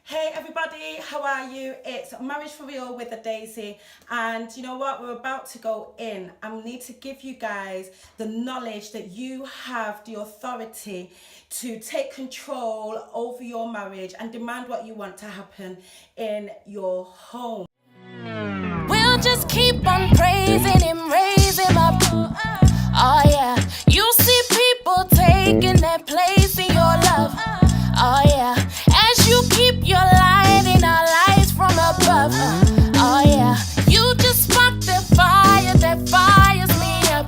Hey everybody, how are you? It's Marriage for Real with a Daisy, and you know what? We're about to go in. I need to give you guys the knowledge that you have the authority to take control over your marriage and demand what you want to happen in your home. We'll just keep on praising him, raise him up. Oh yeah, you see people taking their place in your love. Oh yeah, as you keep your light in our lives from above. Oh yeah, you just spark the fire that fires me up.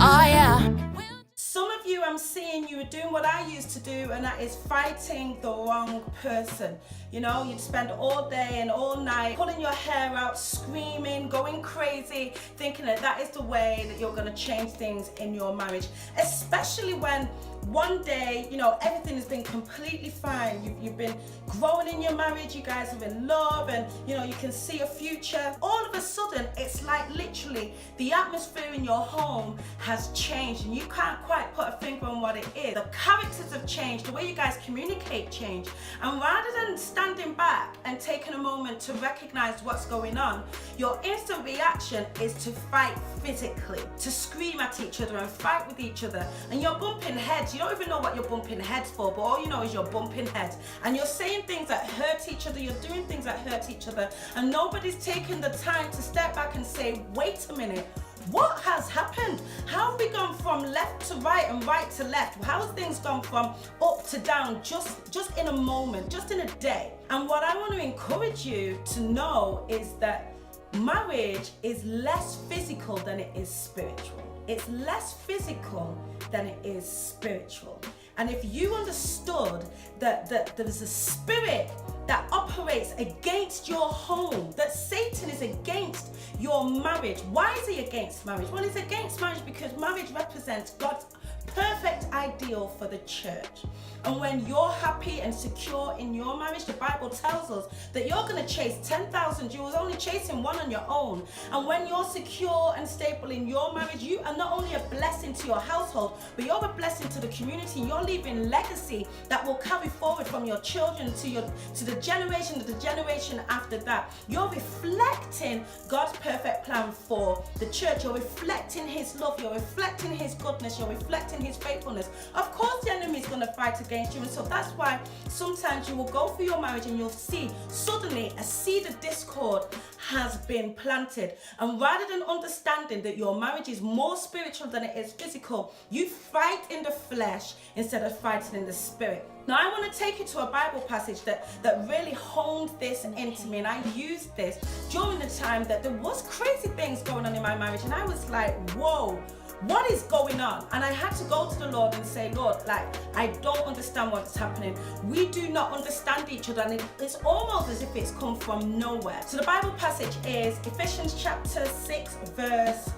Oh yeah. Some of you, I'm seeing you are doing what I used to do, and that is fighting the wrong person. You know, you'd spend all day and all night pulling your hair out, screaming, going crazy, thinking that that is the way that you're going to change things in your marriage, especially when one day, you know, everything has been completely fine. You've been growing in your marriage, you guys are in love, and you know, you can see a future. All of a sudden, it's like literally the atmosphere in your home has changed, and you can't quite put a finger on what it is. The characters have changed, the way you guys communicate changed, and rather than standing back and taking a moment to recognize what's going on, your instant reaction is to fight physically, to scream at each other and fight with each other, and you're bumping heads. You don't even know what you're bumping heads for, but all you know is you're bumping heads, and you're saying things that hurt each other, you're doing things that hurt each other, and nobody's taking the time to step back and say, wait a minute, what has happened? How have we gone from left to right and right to left? How have things gone from up to down just in a moment, just in a day? And what I want to encourage you to know is that marriage is less physical than it is spiritual. It's less physical than it is spiritual. And if you understood that there's a spirit that operates against your home, that Satan is against your marriage. Why is he against marriage? Well, he's against marriage because marriage represents God's perfect ideal for the church. And when you're happy and secure in your marriage, the Bible tells us that you're going to chase 10,000. You was only chasing one on your own. And when you're secure and stable in your marriage, you are not only a blessing to your household, but you're a blessing to the community. You're leaving legacy that will carry forward from your children to the generation after that. You're reflecting God's perfect plan for the church. You're reflecting his love. You're reflecting his goodness. You're reflecting his faithfulness. Of course, the enemy is going to fight against you, and so that's why sometimes you will go through your marriage and you'll see suddenly a seed of discord has been planted, and rather than understanding that your marriage is more spiritual than it is physical, you fight in the flesh instead of fighting in the spirit. Now I want to take you to a Bible passage that really honed this into me, and I used this during the time that there was crazy things going on in my marriage, and I was like, whoa, what is going on? And I had to go to the Lord and say, Lord, I don't understand what's happening. We do not understand each other, and it's almost as if it's come from nowhere. So the Bible passage is Ephesians chapter 6 verse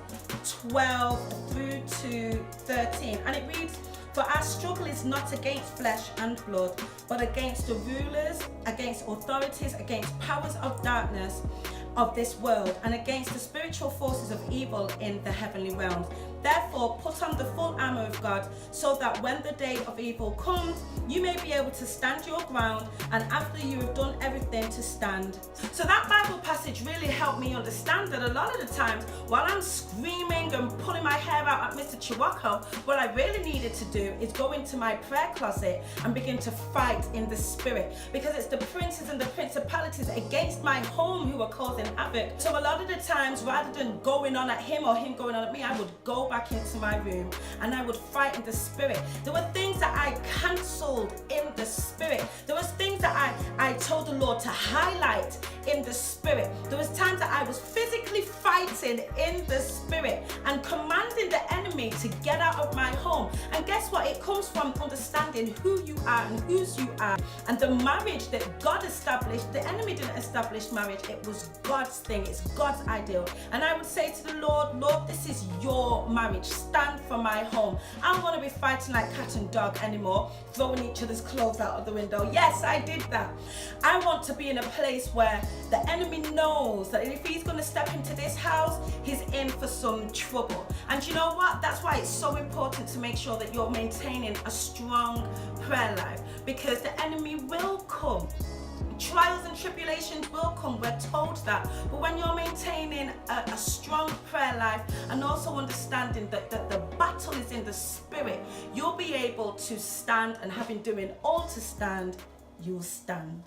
12 through to 13, and it reads, "For our struggle is not against flesh and blood, but against the rulers, against authorities, against powers of darkness of this world, and against the spiritual forces of evil in the heavenly realms. Therefore, put on the full armor of God, so that when the day of evil comes, you may be able to stand your ground, and after you have done everything, to stand." So that Bible passage really helped me understand that a lot of the times, while I'm screaming and pulling my hair out at Mr. Chiwako, what I really needed to do is go into my prayer closet and begin to fight in the spirit, because it's the princes and the principalities against my home who are causing havoc. So a lot of the times, rather than going on at him or him going on at me, I would go back into my room and I would fight in the spirit. There were things that I cancelled in the spirit. There was things that I told the Lord to highlight in the spirit. There was times that I was physically fighting in the spirit and commanding the enemy to get out of my home. And guess what? It comes from understanding who you are and whose you are. And the marriage that God established, the enemy didn't establish marriage. It was God's thing. It's God's ideal. And I would say to the Lord, Lord, this is your marriage. Stand for my home. I don't want to be fighting like cat and dog anymore, throwing each other's clothes out of the window. Yes, I did that. I want to be in a place where the enemy knows that if he's going to step into this house, he's in for some trouble. And you know what? That's why it's so important to make sure that you're maintaining a strong prayer life, because the enemy will come trials and tribulations will come, we're told that. But when you're maintaining a strong prayer life and also understanding that the battle is in the spirit, you'll be able to stand, and having doing all to stand, you'll stand.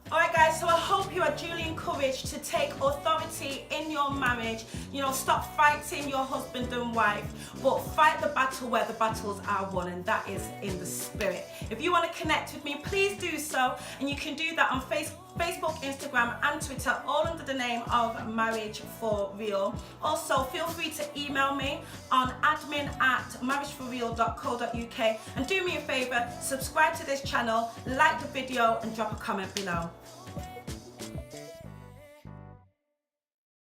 Alright guys, so I hope you are duly encouraged to take authority in your marriage. You know, stop fighting your husband and wife, but fight the battle where the battles are won, and that is in the spirit. If you want to connect with me, please do so, and you can do that on Facebook, Instagram and Twitter, all under the name of Marriage for Real. Also, feel free to email me on admin@marriageforreal.co.uk, and do me a favor, subscribe to this channel, like the video and drop a comment below.